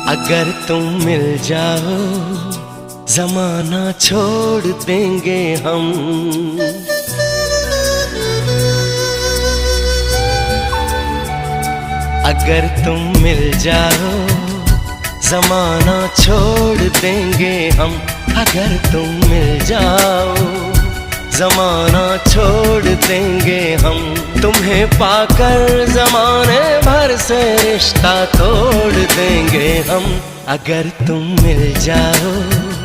अगर तुम मिल जाओ जमाना छोड़ देंगे हम। अगर तुम मिल जाओ जमाना छोड़ देंगे हम। अगर तुम मिल जाओ जमाना छोड़ देंगे हम। तुम्हें पाकर जमाने भर से रिश्ता तोड़ देंगे हम। अगर तुम मिल जाओ